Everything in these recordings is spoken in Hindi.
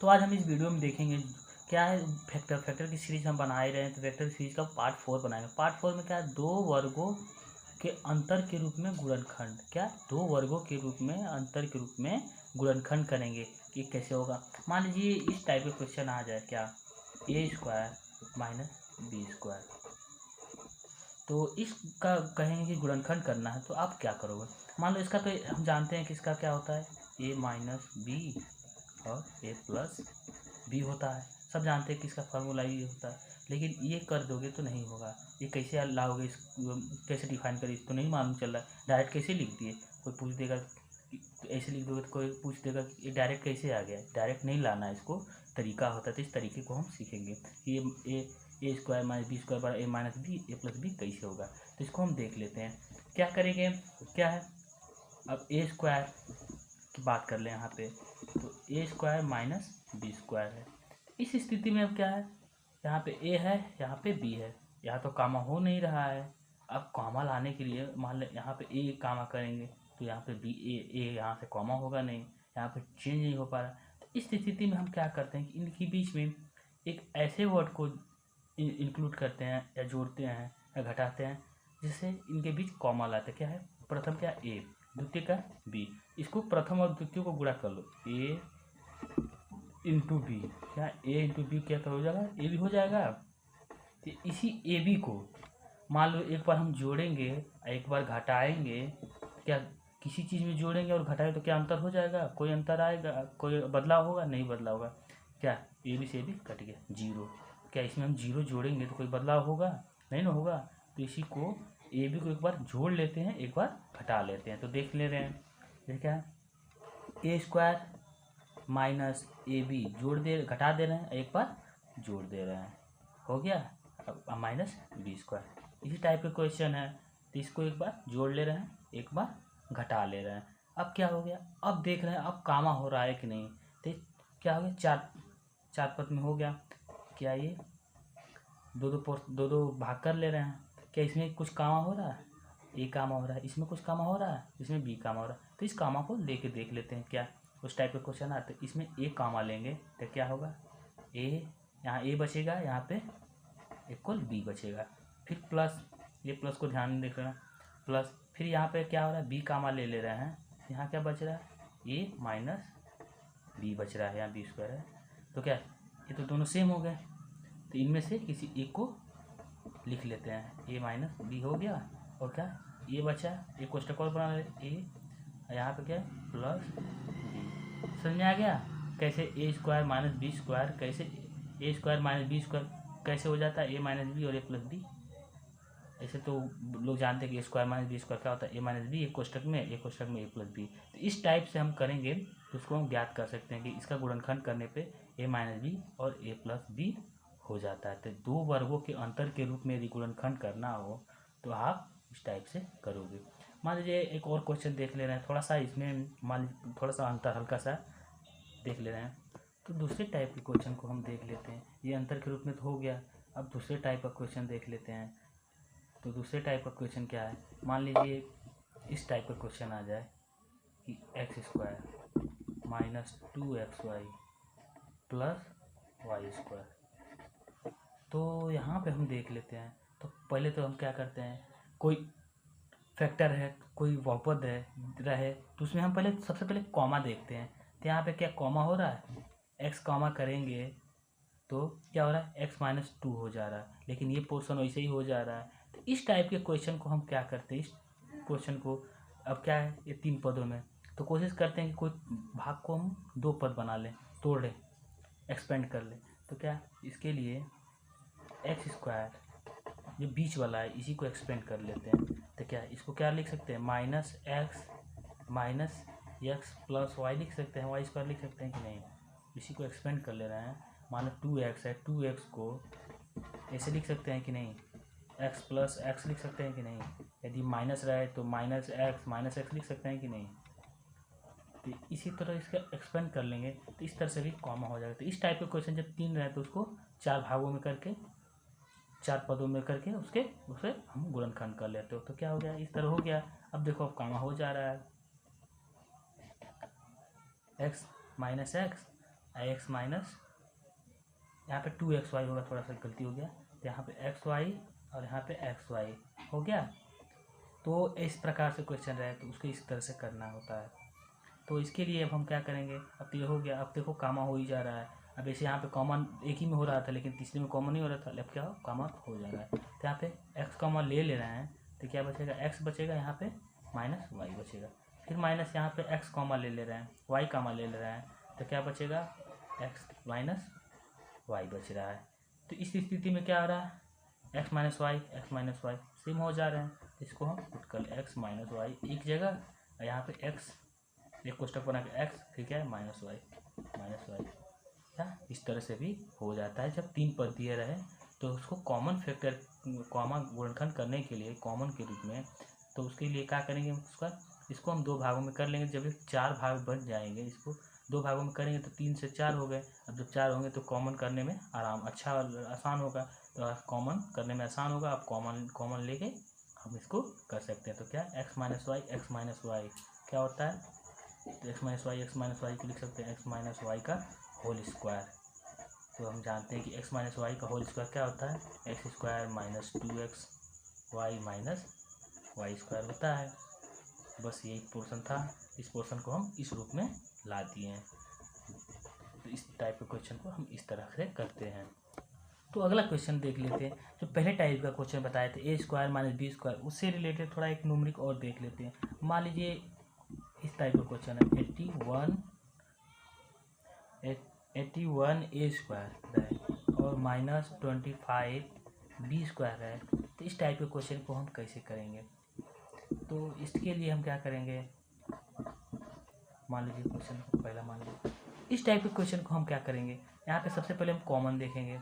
तो आज हम इस वीडियो में देखेंगे क्या है फैक्टर की सीरीज हम बना ही रहे हैं, तो फैक्टर सीरीज का पार्ट 4 बनाएंगे। पार्ट 4 में क्या है, दो वर्गों के अंतर के रूप में गुणनखंड, क्या दो वर्गों के रूप में अंतर के रूप में गुणनखंड करेंगे कि कैसे होगा। मान लीजिए इस टाइप का क्वेश्चन आ जाए, क्या ए स्क्वायर माइनस बी स्क्वायर, तो इसका कहेंगे कि गुणनखंड करना है, तो आप क्या करोगे। मान लो इसका तो हम जानते हैं कि इसका क्या होता है, ए माइनस बी और ए प्लस बी होता है, सब जानते हैं कि इसका फार्मूला ये होता है। लेकिन ये कर दोगे तो नहीं होगा, ये कैसे लाओगे, इस कैसे डिफाइन करें, इसको नहीं मालूम चल रहा है, डायरेक्ट कैसे लिख दिए। कोई पूछ देगा ऐसे लिख दोगे तो कोई पूछ देगा कि ये डायरेक्ट कैसे आ गया। डायरेक्ट नहीं लाना है, इसको तरीका होता है, तो इस तरीके को हम सीखेंगे कि ए स्क्वायर माइनस बी स्क्वायर बराबर ए माइनस बी ए प्लस बी कैसे होगा। तो इसको हम देख लेते हैं क्या करेंगे। क्या है, अब ए स्क्वायर की बात कर लें यहाँ पे, तो ए स्क्वायर माइनस बी स्क्वायर है। इस स्थिति में अब क्या है, यहाँ पे ए है, यहाँ पे बी है, यहाँ तो कामा हो नहीं रहा है। अब कामा लाने के लिए मान लें यहाँ पे ए कामा करेंगे तो यहाँ पे बी ए यहाँ से कामा होगा नहीं, यहाँ पे चेंज नहीं हो पा रहा। तो इस स्थिति में हम क्या करते हैं कि इनके बीच में एक ऐसे वर्ड को इंक्लूड करते हैं या जोड़ते हैं या घटाते हैं जिससे इनके बीच कॉमा लाते हैं। क्या है, प्रथम क्या ए, द्वितीय का बी, इसको प्रथम और द्वितीय को गुणा कर लो, ए इंटू बी, क्या ए इंटू बी क्या हो जाएगा, ए बी हो जाएगा। तो इसी ए बी को मान लो एक बार हम जोड़ेंगे, एक बार घटाएंगे, क्या किसी चीज़ में जोड़ेंगे और घटाएंगे तो क्या अंतर हो जाएगा, कोई अंतर आएगा, कोई बदलाव होगा, नहीं बदलाव होगा। क्या ए बी से ए बी कट गया, जीरो। क्या इसमें हम जीरो जोड़ेंगे तो कोई बदलाव होगा, नहीं ना होगा। तो इसी को ए बी को एक बार जोड़ लेते हैं, एक बार घटा लेते हैं, तो देख ले रहे हैं। ये क्या है, ए स्क्वायर माइनस ए बी जोड़ दे, घटा दे रहे हैं, एक बार जोड़ दे रहे हैं, हो गया। अब माइनस बी स्क्वायर इसी टाइप का क्वेश्चन है, तो इसको एक बार जोड़ ले रहे हैं, एक बार घटा ले रहे हैं। अब क्या हो गया, अब देख रहे हैं अब कामा हो रहा है कि नहीं। तो क्या हो गया, चार चार पद में हो गया। क्या ये दो दो भाग कर ले रहे हैं, क्या इसमें कुछ कामा हो रहा है, ए कामा हो रहा है, इसमें कुछ कामा हो रहा है, इसमें बी कामा हो रहा है। तो इस कामा को लेके देख लेते हैं, क्या उस टाइप का क्वेश्चन आता है। इसमें ए कामा लेंगे तो क्या होगा, ए यहाँ ए बचेगा, यहाँ पे इक्वल बी बचेगा, फिर प्लस, ये प्लस को ध्यान देख लेना, प्लस फिर यहाँ पे क्या हो रहा है, बी कामा ले रहे हैं, यहाँ क्या बच रहा है, ए माइनस बी बच रहा है, यहाँ बी स्क्वायर है। तो क्या ये तो दोनों सेम हो गए, तो इनमें से किसी एक को लिख लेते हैं, ए माइनस बी हो गया, और क्या ये बचा, एक कोष्टक और बना ले, ए यहाँ पे क्या है प्लस बी। समझ में आ गया कैसे ए स्क्वायर माइनस बी स्क्वायर, कैसे ए स्क्वायर माइनस बी स्क्वायर कैसे हो जाता है, ए माइनस बी और ए प्लस बी। ऐसे तो लोग जानते हैं कि ए स्क्वायर माइनस बी स्क्वायर क्या होता है, ए माइनस बी, एक कोष्टक में ए प्लस बी। तो इस टाइप से हम करेंगे तो उसको हम ज्ञात कर सकते हैं कि इसका गुणनखंड करने पे ए माइनस बी और ए प्लस बी हो जाता है। तो दो वर्गों के अंतर के रूप में यदि गुणनखंड करना हो तो आप इस टाइप से करोगे। मान लीजिए एक और क्वेश्चन देख ले रहे हैं, थोड़ा सा इसमें मान लीजिए थोड़ा सा अंतर हल्का सा देख ले रहे हैं, तो दूसरे टाइप के क्वेश्चन को हम देख लेते हैं। ये अंतर के रूप में तो हो गया, अब दूसरे टाइप का क्वेश्चन देख लेते हैं। तो दूसरे टाइप का क्वेश्चन क्या है, मान लीजिए इस टाइप का क्वेश्चन आ जाए कि X square minus 2xy plus Y square. तो यहाँ पे हम देख लेते हैं, तो पहले तो हम क्या करते हैं, कोई फैक्टर है, कोई बहुपद है रहे, तो उसमें हम पहले सबसे पहले कॉमा देखते हैं। तो यहाँ पे क्या कॉमा हो रहा है, एक्स कॉमा करेंगे तो क्या हो रहा है, एक्स माइनस 2 हो जा रहा है, लेकिन ये पोर्शन वैसे ही हो जा रहा है। तो इस टाइप के क्वेश्चन को हम क्या करते हैं, इस क्वेश्चन को अब क्या है ये 3 पदों में, तो कोशिश करते हैं कि कोई भाग को हम 2 पद बना लें, तोड़ लें, एक्सपेंड कर लें। तो क्या इसके लिए एक्स स्क्वायर जो बीच वाला है इसी को एक्सपेंड कर लेते हैं। तो क्या इसको क्या लिख सकते हैं, माइनस एक्स प्लस वाई लिख सकते हैं, वाई स्क्वायर लिख सकते हैं कि नहीं। इसी को एक्सपेंड कर ले रहे हैं, मानो 2x है, 2x को ऐसे लिख सकते हैं कि नहीं, x प्लस एक्स लिख सकते हैं कि नहीं। यदि माइनस रहे तो माइनस एक्स लिख सकते हैं कि नहीं। तो इसी तरह इसका एक्सपेंड कर लेंगे तो इस तरह से भी कॉमा हो जाएगा। तो इस टाइप के क्वेश्चन जब 3 रहे तो उसको 4 भागों में करके, 4 पदों में करके उसे हम गुणनखंड कर लेते हो। तो क्या हो गया, इस तरह हो गया। अब देखो अब कामा हो जा रहा है, x minus x x minus, यहाँ पे 2xy होगा, थोड़ा सा गलती हो गया, तो यहाँ पे xy और यहाँ पे xy हो गया। तो इस प्रकार से क्वेश्चन रहे तो उसको इस तरह से करना होता है। तो इसके लिए अब हम क्या करेंगे, अब तो ये हो गया, अब देखो कामा हो ही जा रहा है। अब ऐसे यहाँ पे कॉमन एक ही में हो रहा था लेकिन तीसरे में कॉमन नहीं हो रहा था, अब क्या हो कामा हो जा रहा है। तो यहाँ पे x कॉमा ले रहे हैं तो क्या बचेगा, x बचेगा, यहाँ पे माइनस y बचेगा। फिर माइनस यहाँ पे x कॉमा ले रहे हैं, y कॉमा ले रहे हैं, तो क्या बचेगा, x माइनस y बच रहा है। तो इस स्थिति में क्या हो रहा है, x माइनस y सेम हो जा रहे हैं। तो इसको हम पुट कर ले, x माइनस वाई एक जगह, यहाँ पे x एक कोष्टक बना के x, फिर क्या है माइनस वाई क्या, इस तरह से भी हो जाता है। जब 3 पद दिए रहे तो उसको कॉमन फैक्टर, कॉमन गुणनखंड करने के लिए कॉमन के रूप में, तो उसके लिए क्या करेंगे, इसको हम 2 भागों में कर लेंगे। जब ये 4 भाग बन जाएंगे, इसको 2 भागों में करेंगे तो 3 से 4 हो गए। अब जब 4 होंगे तो कॉमन करने में आसान होगा, तो कॉमन करने में आसान होगा। अब कॉमन लेके हम इसको कर सकते हैं। तो क्या x माइनस वाई क्या होता है, तो x माइनस वाई को लिख सकते हैं x माइनस वाई का होल स्क्वायर। तो हम जानते हैं कि x माइनस वाई का होल स्क्वायर क्या होता है, X square minus 2x Y minus Y square होता है। बस यही पोर्शन था, इस पोर्शन को हम इस रूप में ला दिए हैं। तो इस टाइप के क्वेश्चन को हम इस तरह से करते हैं। तो अगला क्वेश्चन देख लेते हैं। जो पहले टाइप का क्वेश्चन बताए थे ए स्क्वायर माइनस बी स्क्वायर, उससे रिलेटेड थोड़ा एक न्यूमेरिक और देख लेते हैं। मान लीजिए इस टाइप का क्वेश्चन है 81 ए स्क्वायर है और माइनस 25 बी स्क्वायर है। तो इस टाइप के क्वेश्चन को हम कैसे करेंगे, तो इसके लिए हम क्या करेंगे, मान लीजिए क्वेश्चन पहला मान लीजिए इस टाइप के क्वेश्चन को हम क्या करेंगे, यहाँ पे सबसे पहले हम कॉमन देखेंगे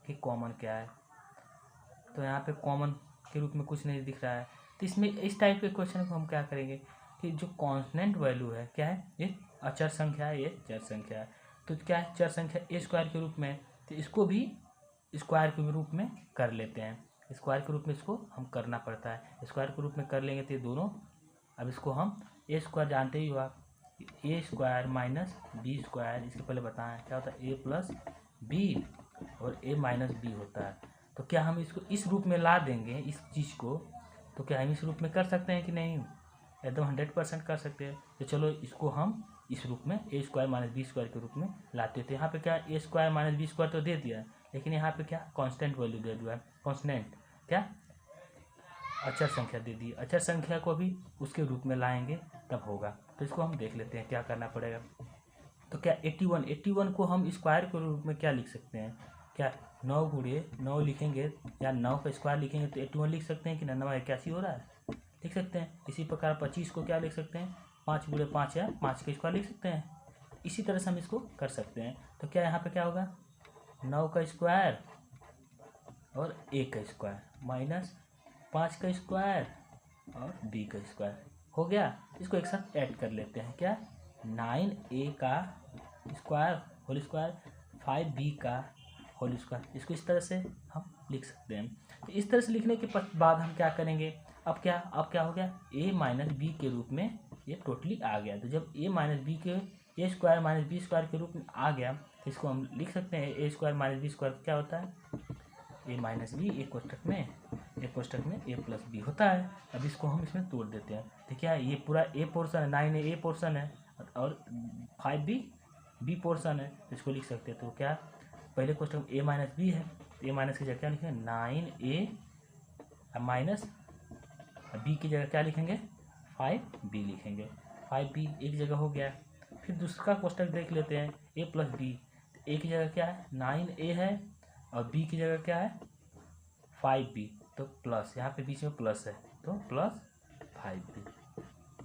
कि कॉमन क्या है। तो यहाँ पे कॉमन के रूप में कुछ नहीं दिख रहा है, तो इसमें इस टाइप के क्वेश्चन को हम क्या करेंगे कि जो कांस्टेंट वैल्यू है क्या है, ये अचर संख्या है, ये चर संख्या है। तो क्या है, चर संख्या ए स्क्वायर के रूप में, तो इसको भी स्क्वायर के रूप में कर लेते हैं। स्क्वायर के रूप में इसको हम करना पड़ता है, स्क्वायर के रूप में कर लेंगे तो ये दोनों। अब इसको हम ए स्क्वायर जानते ही हो आप, ए स्क्वायर माइनस बी स्क्वायर, इसके पहले बताएं क्या होता है, ए प्लस बी और ए माइनस बी होता है। तो क्या हम इसको इस रूप में ला देंगे इस चीज़ को, तो क्या हम इस रूप में कर सकते हैं कि नहीं, एकदम 100% कर सकते हैं। तो चलो इसको हम इस रूप में ए स्क्वायर माइनस बी स्क्वायर के रूप में लाते थे। यहाँ पे क्या ए स्क्वायर माइनस बी स्क्वायर तो दे दिया है, लेकिन यहाँ पे क्या कांस्टेंट वैल्यू दे दिया है, कांस्टेंट क्या अचर संख्या दे दी। अचर संख्या को भी उसके रूप में लाएंगे तब होगा। तो इसको हम देख लेते हैं क्या करना पड़ेगा। तो क्या 81 को हम स्क्वायर के रूप में क्या लिख सकते हैं, क्या 9 गुणे 9 लिखेंगे या 9 का स्क्वायर लिखेंगे तो 81 लिख सकते हैं कि 9 हो रहा है, लिख सकते हैं। इसी प्रकार 25 को क्या लिख सकते हैं, 5 गुणे 5 या 5 का स्क्वायर लिख सकते हैं। इसी तरह से हम इसको कर सकते हैं। तो क्या यहाँ पे क्या होगा, 9 का स्क्वायर और a का स्क्वायर माइनस 5 का स्क्वायर और b का स्क्वायर हो गया। इसको एक साथ ऐड कर लेते हैं, क्या 9a का स्क्वायर होल स्क्वायर 5b का होल स्क्वायर, इसको इस तरह से हम लिख सकते हैं। तो इस तरह से लिखने के बाद हम क्या करेंगे, अब क्या हो गया, a माइनस बी के रूप में ये टोटली आ गया। तो जब a माइनस बी के ए स्क्वायर माइनस बी स्क्वायर के रूप में आ गया तो इसको हम लिख सकते हैं ए स्क्वायर माइनस बी स्क्वायर क्या होता है, ए माइनस बी एक कोष्टक में ए प्लस बी होता है। अब इसको हम इसमें तोड़ देते हैं। तो क्या है, ये पूरा ए पोर्सन है, 9 ए पोर्सन है और 5 बी पोर्सन है, तो इसको लिख सकते हैं। तो क्या पहले कोष्टक में ए माइनस बी है, तो ए माइनस की जगह क्या लिखेंगे 9a माइनस बी की जगह क्या लिखेंगे 5b लिखेंगे। 5b एक जगह हो गया। फिर दूसरा कोष्टक देख लेते हैं a प्लस बी, ए की जगह क्या है 9a है और बी की जगह क्या है 5b, तो प्लस यहाँ पे बीच में प्लस है तो प्लस 5b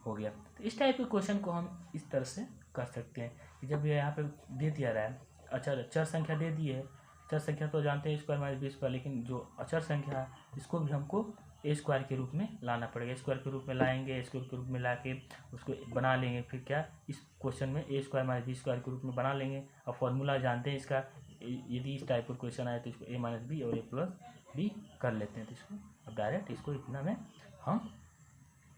हो गया। तो इस टाइप के क्वेश्चन को हम इस तरह से कर सकते हैं कि जब ये यहाँ पे दे दिया रहा है, अच्छा चर संख्या दे दी है, चर संख्या तो जानते हैं स्क्वायर माइनस बी स्क्वायर, लेकिन जो अचर संख्या है इसको भी हमको ए स्क्वायर के रूप में लाना पड़ेगा। स्क्वायर के रूप में लाएंगे, स्क्वायर के रूप में ला के उसको बना लेंगे। फिर क्या इस क्वेश्चन में ए स्क्वायर माइनस बी स्क्वायर के रूप में बना लेंगे। और फॉर्मूला जानते हैं इसका, यदि इस टाइप का क्वेश्चन आए तो इसको ए माइनस बी और ए प्लस बी कर लेते हैं। तो इसको अब डायरेक्ट इसको इतना में हम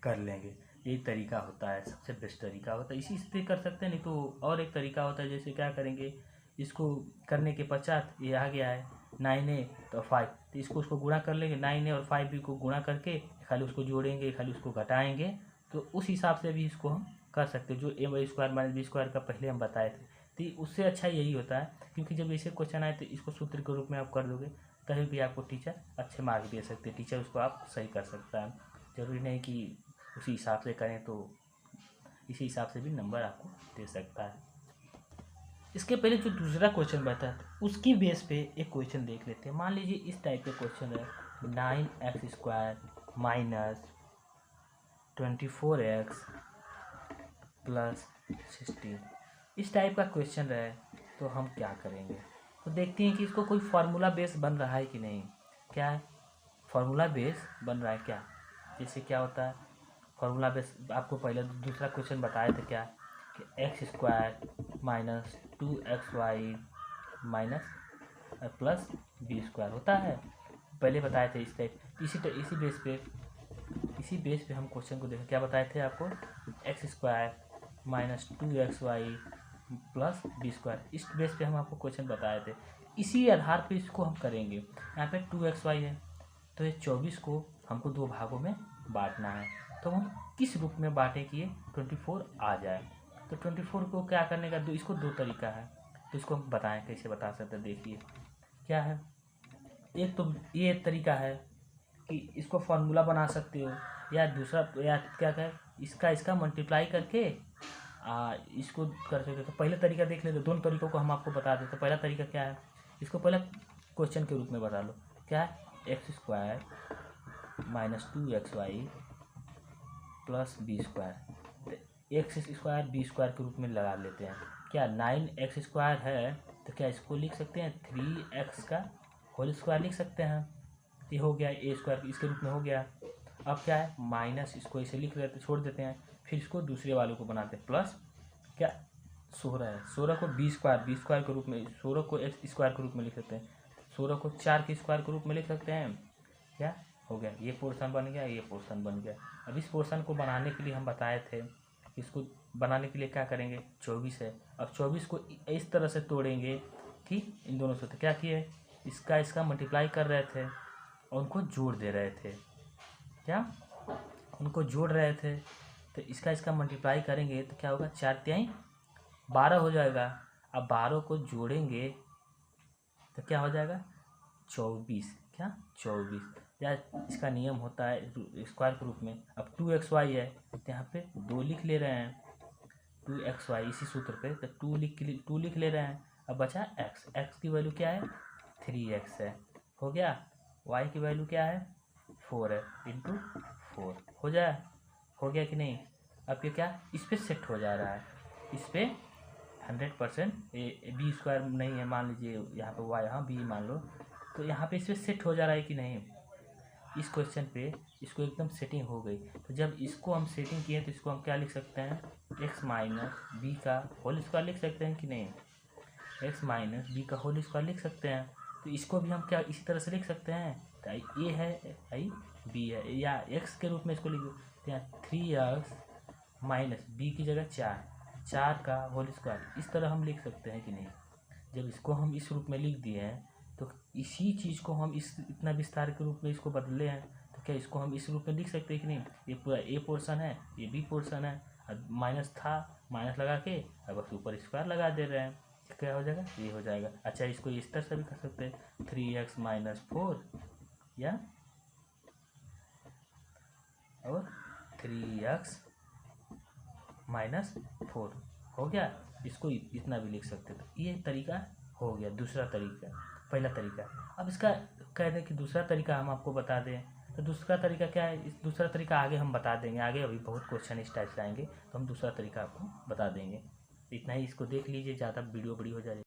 कर लेंगे। यही तरीका होता है, सबसे बेस्ट तरीका होता है। इसी से कर सकते हैं, नहीं तो और एक तरीका होता है। जैसे क्या करेंगे, इसको करने के पश्चात ये आ गया है 9a तो 5, तो इसको उसको गुणा कर लेंगे, 9a और 5b को गुणा करके खाली उसको जोड़ेंगे, खाली उसको घटाएंगे। तो उस हिसाब से भी इसको हम कर सकते हैं, जो a² माइनस b² का पहले हम बताए थे। तो उससे अच्छा यही होता है, क्योंकि जब ऐसे क्वेश्चन आए तो इसको सूत्र के रूप में आप कर दोगे, तभी भी आपको टीचर अच्छे मार्क्स दे सकते हैं। टीचर उसको आप सही कर सकता है, जरूरी नहीं कि उसी हिसाब से करें, तो इसी हिसाब से भी नंबर आपको दे सकता है। इसके पहले जो दूसरा क्वेश्चन बता था उसकी बेस पे एक क्वेश्चन देख लेते हैं। मान लीजिए इस टाइप का क्वेश्चन है, 9x² माइनस 24x प्लस 16, इस टाइप का क्वेश्चन है। तो हम क्या करेंगे, तो देखते हैं कि इसको कोई फार्मूला बेस बन रहा है कि नहीं। क्या है, फार्मूला बेस बन रहा है क्या। जैसे क्या होता है फार्मूला बेस, आपको पहले दूसरा क्वेश्चन बताया था क्या, कि x² minus 2xy minus plus b² होता है, पहले बताए थे इस टाइप। इसी बेस पे हम क्वेश्चन को देखें। क्या बताए थे आपको, x² minus 2xy plus b², इस बेस पे हम आपको क्वेश्चन बताए थे। इसी आधार पे इसको हम करेंगे। यहाँ पे 2xy है, तो ये 24 को हमको दो भागों में बांटना है। तो हम किस रूप में बांटें कि ये 24 आ जाए। तो 24 को क्या करने का, इसको दो तरीका है, तो इसको हम बताएं कैसे बता सकते हैं। देखिए क्या है, एक तो ये तरीका है कि इसको फार्मूला बना सकते हो, या दूसरा या क्या कहें, इसका मल्टीप्लाई करके इसको कर सकते हो। तो पहले तरीका देख लेते, दोनों तरीकों को हम आपको बता देते। तो पहला तरीका क्या है, इसको पहले क्वेश्चन के रूप में बता लो। क्या है, x² minus 2xy plus b², x² b² के रूप में लगा लेते हैं। क्या 9x² है, तो क्या इसको लिख सकते हैं 3x का होल स्क्वायर लिख सकते हैं। ये हो गया a², इसके रूप में हो गया। अब क्या है, माइनस, इसको इसे लिख देते, छोड़ देते हैं, फिर इसको दूसरे वालों को बनाते हैं, प्लस क्या 16 है, 16 को b² के रूप में, 16 को x² के रूप में लिख सकते हैं, 16 को 4 के स्क्वायर के रूप में लिख सकते हैं। क्या हो गया, ये पोर्शन बन गया, ये पोर्शन बन गया। अब इस पोर्शन को बनाने के लिए हम बताए थे, इसको बनाने के लिए क्या करेंगे, 24 है। अब 24 को इस तरह से तोड़ेंगे कि इन दोनों से, तो क्या किए, इसका मल्टीप्लाई कर रहे थे और उनको जोड़ दे रहे थे। क्या, उनको जोड़ रहे थे, तो इसका मल्टीप्लाई करेंगे तो क्या होगा, 4 तिहाई 12 हो जाएगा। अब 12 को जोड़ेंगे तो क्या हो जाएगा, 24। क्या 24, या इसका नियम होता है स्क्वायर के रूप में। अब 2xy है, तो यहाँ पे 2 लिख ले रहे हैं, 2xy इसी सूत्र पे, तो 2 लिख ले रहे हैं। अब बचा x की वैल्यू क्या है, 3x है, हो गया। y की वैल्यू क्या है, 4 है, इंटू 4 हो गया कि नहीं। अब ये क्या, इस पर सेट हो जा रहा है, इस पर 100% b² नहीं है, मान लीजिए यहाँ पे y, यहाँ b मान लो, तो यहाँ पे इस पर सेट हो जा रहा है कि नहीं। इस क्वेश्चन पे इसको एकदम सेटिंग हो गई। तो जब इसको हम सेटिंग किए तो इसको हम क्या लिख सकते हैं, x माइनस बी का होल स्क्वायर लिख सकते हैं कि नहीं, x माइनस बी का होल स्क्वायर लिख सकते हैं। तो इसको भी हम क्या इसी तरह से लिख सकते हैं, तो a है, आई b है, या x के रूप में इसको लिख सकते हैं, 3x माइनस b की जगह 4 का होल स्क्वायर, इस तरह हम लिख सकते हैं कि नहीं। जब इसको हम इस रूप में लिख दिए हैं, तो इसी चीज़ को हम इतना विस्तार के रूप में इसको बदले हैं, तो क्या इसको हम इस रूप में लिख सकते हैं कि नहीं। ये पूरा a पोर्शन है, ये b पोर्शन है, और माइनस था, माइनस लगा के अब बस ऊपर स्क्वायर लगा दे रहे हैं, क्या हो जाएगा, ये हो जाएगा। अच्छा, इसको इस तरह से भी कर सकते हैं, 3x माइनस 4 या और 3x माइनस 4 हो गया। इसको इतना भी लिख सकते थे। ये तरीका हो गया, दूसरा तरीका, पहला तरीका। अब इसका कह दें कि दूसरा तरीका हम आपको बता दें, तो दूसरा तरीका क्या है, इस दूसरा तरीका आगे हम बता देंगे, आगे अभी बहुत क्वेश्चन इस टाइप से आएंगे, तो हम दूसरा तरीका आपको बता देंगे। इतना ही, इसको देख लीजिए, ज़्यादा वीडियो बड़ी हो जाएगी।